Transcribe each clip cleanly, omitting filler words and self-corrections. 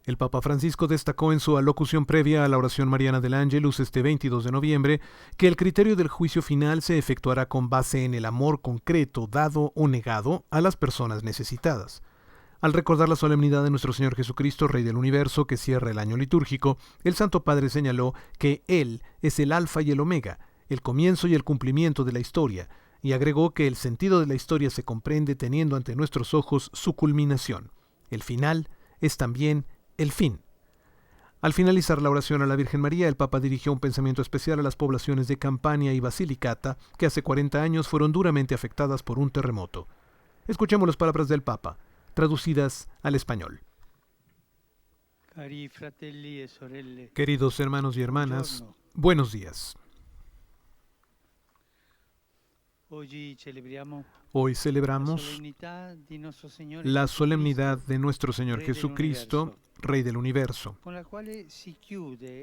El Papa Francisco destacó en su alocución previa a la oración mariana del Ángelus este 22 de noviembre que el criterio del juicio final se efectuará con base en el amor concreto dado o negado a las personas necesitadas. Al recordar la solemnidad de nuestro Señor Jesucristo, Rey del Universo, que cierra el año litúrgico, el Santo Padre señaló que Él es el Alfa y el Omega, el comienzo y el cumplimiento de la historia, y agregó que el sentido de la historia se comprende teniendo ante nuestros ojos su culminación. El final es también el fin. Al finalizar la oración a la Virgen María, el Papa dirigió un pensamiento especial a las poblaciones de Campania y Basilicata, que hace 40 años fueron duramente afectadas por un terremoto. Escuchemos las palabras del Papa, traducidas al español. Queridos hermanos y hermanas, buenos días. Hoy celebramos la solemnidad de nuestro Señor Jesucristo, Rey del Universo,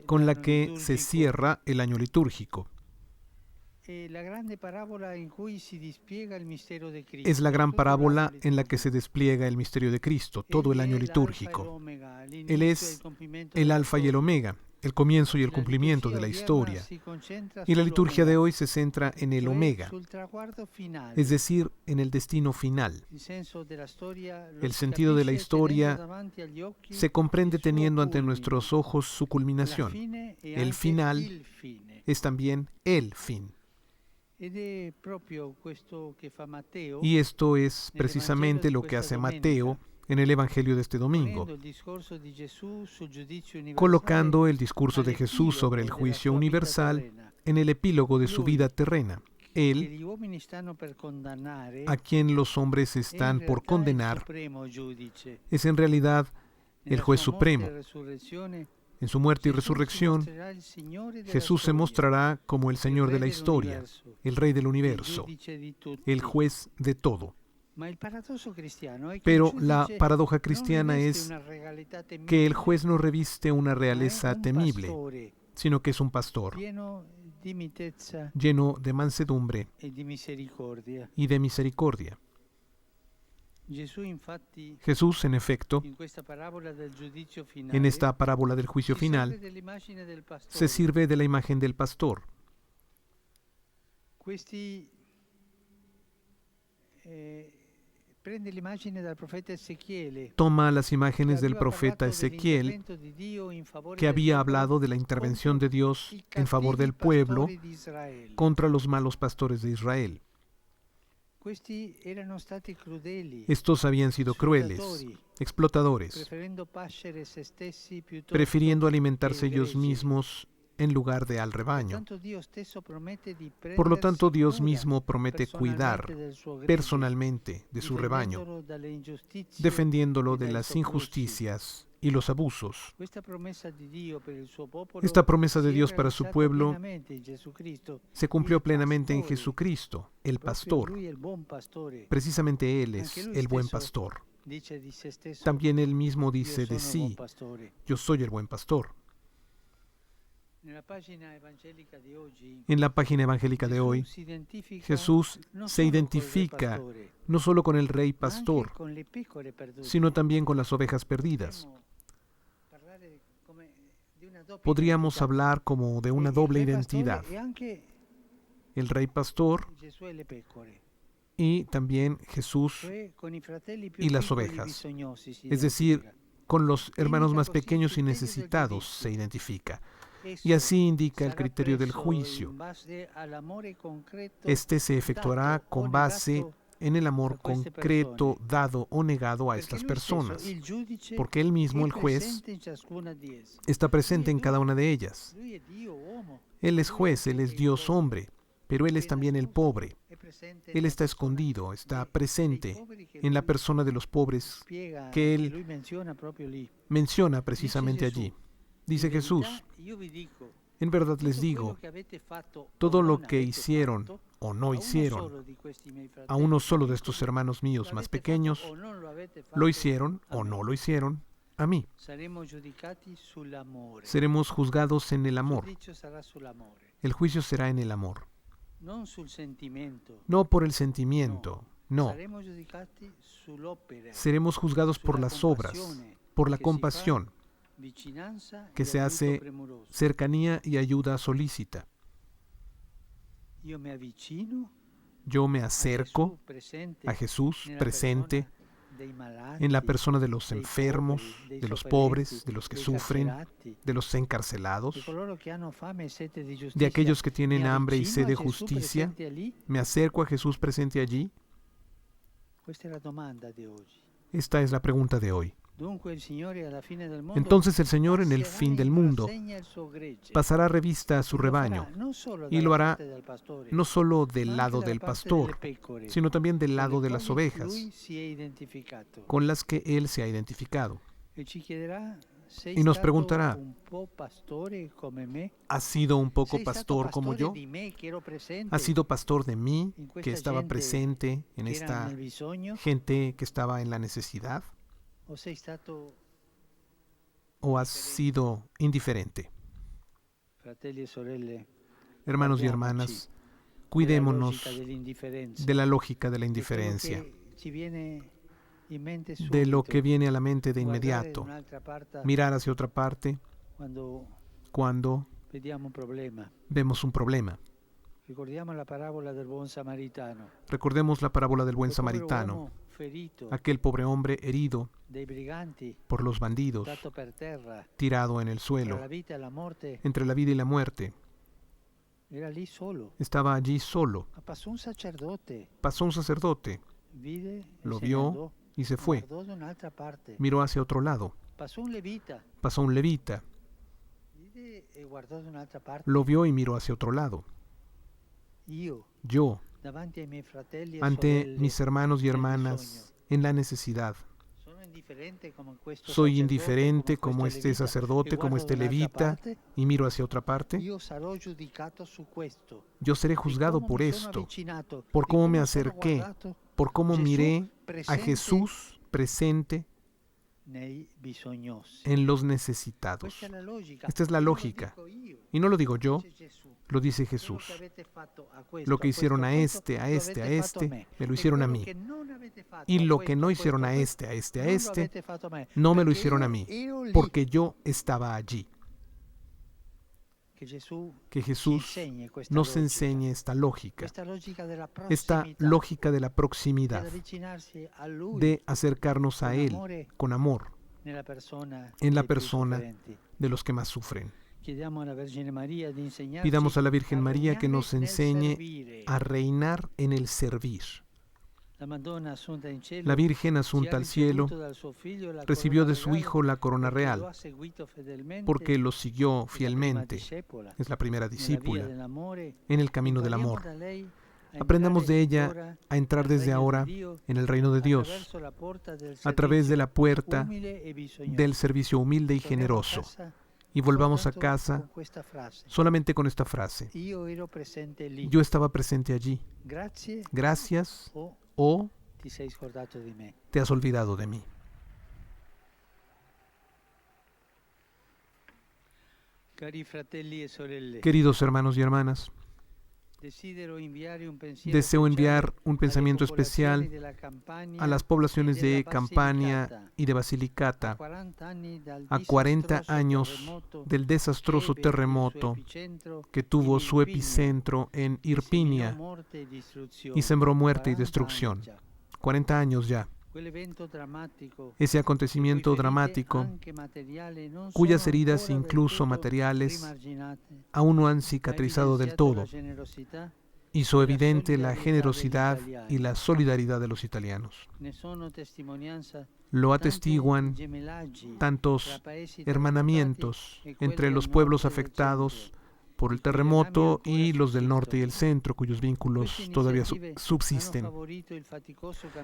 con la que se cierra el año litúrgico. Es la gran parábola en la que se despliega el misterio de Cristo, todo el año litúrgico. Él es el Alfa y el Omega, el comienzo y el cumplimiento de la historia. Y la liturgia de hoy se centra en el Omega, es decir, en el destino final. El sentido de la historia se comprende teniendo ante nuestros ojos su culminación. El final es también el fin. Y esto es precisamente lo que hace Mateo en el Evangelio de este domingo, colocando el discurso de Jesús sobre el juicio universal en el epílogo de su vida terrena. Él, a quien los hombres están por condenar, es en realidad el juez supremo. En su muerte y resurrección, Jesús se mostrará como el Señor de la historia, el Rey del Universo, el juez de todo. Pero la paradoja cristiana es que el juez no reviste una realeza temible, sino que es un pastor lleno de mansedumbre y de misericordia. Jesús, en efecto, en esta parábola del juicio final, se sirve de la imagen del pastor. Toma las imágenes del profeta Ezequiel, que había hablado de la intervención de Dios en favor del pueblo contra los malos pastores de Israel. Estos habían sido crueles, explotadores, prefiriendo alimentarse ellos mismos en lugar de al rebaño. Por lo tanto, Dios mismo promete cuidar personalmente de su rebaño, defendiéndolo de las injusticias y los abusos. Esta promesa de Dios para su pueblo se cumplió plenamente en Jesucristo, el pastor. Precisamente Él es el buen pastor. También Él mismo dice de sí: yo soy el buen pastor. En la página evangélica de hoy, Jesús se identifica no solo con el Rey Pastor, sino también con las ovejas perdidas. Podríamos hablar como de una doble identidad: el Rey Pastor y también Jesús y las ovejas. Es decir, con los hermanos más pequeños y necesitados se identifica. Y así indica el criterio del juicio. Este se efectuará con base en el amor concreto dado o negado a estas personas, porque Él mismo, el juez, está presente en cada una de ellas. Él es juez, Él es Dios hombre, pero Él es también el pobre. Él está escondido, está presente en la persona de los pobres que Él menciona precisamente allí. Dice Jesús: en verdad les digo, todo lo que hicieron o no hicieron a uno solo de estos hermanos míos más pequeños, lo hicieron o no lo hicieron a mí. Seremos juzgados en el amor. El juicio será en el amor. No por el sentimiento, no. Seremos juzgados por las obras, por la compasión, que se hace cercanía y ayuda solícita. Yo me acerco a Jesús presente en la persona de los enfermos, de los pobres, de los que sufren, de los encarcelados, de aquellos que tienen hambre y sed de justicia. Me acerco a Jesús presente allí. Esta es la pregunta de hoy. Entonces el Señor en el fin del mundo pasará revista a su rebaño y lo hará no solo del lado del pastor, sino también del lado de las ovejas con las que Él se ha identificado. Y nos preguntará, ¿has sido un poco pastor como yo? ¿Has sido pastor de mí, que estaba presente en esta gente que estaba en la necesidad? ¿O has sido indiferente? Hermanos y hermanas, cuidémonos de la lógica de la indiferencia, de lo que viene a la mente de inmediato, mirar hacia otra parte cuando vemos un problema. Recordemos la parábola del buen samaritano, aquel pobre hombre herido por los bandidos, tirado en el suelo, entre la vida y la muerte. Estaba allí solo. Pasó un sacerdote, lo vio y se fue. Miró hacia otro lado. Pasó un levita, lo vio y miró hacia otro lado. Yo, ante mis hermanos y hermanas en la necesidad, soy indiferente como este sacerdote, como este levita, y miro hacia otra parte. Yo seré juzgado por esto, por cómo me acerqué, por cómo miré a Jesús presente en los necesitados. Esta es la lógica. Y no lo digo yo, lo dice Jesús. Lo que hicieron a este, me lo hicieron a mí. Y lo que no hicieron a este, no me lo hicieron a mí, porque yo estaba allí. Que Jesús nos enseñe esta lógica de la proximidad, de acercarnos a Él con amor, en la persona de los que más sufren. Pidamos a la Virgen María que nos enseñe a reinar en el servir. La Virgen asunta al cielo recibió de su Hijo la corona real porque lo siguió fielmente. Es la primera discípula en el camino del amor. Aprendamos de ella a entrar desde ahora en el reino de Dios a través de la puerta del servicio humilde y generoso. Y volvamos a casa solamente con esta frase: yo estaba presente allí. Gracias o te has olvidado de mí. Queridos hermanos y hermanas, deseo enviar un pensamiento especial a las poblaciones de Campania y de Basilicata a 40 años del desastroso terremoto que tuvo su epicentro en Irpinia y sembró muerte y destrucción. 40 años ya. Ese acontecimiento dramático, cuyas heridas, incluso materiales, aún no han cicatrizado del todo, hizo evidente la generosidad y la solidaridad de los italianos. Lo atestiguan tantos hermanamientos entre los pueblos afectados por el terremoto y los del norte y el centro, cuyos vínculos todavía subsisten.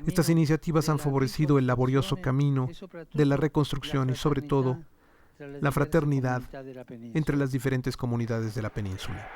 Estas iniciativas han favorecido el laborioso camino de la reconstrucción y, sobre todo, la fraternidad entre las diferentes comunidades de la península.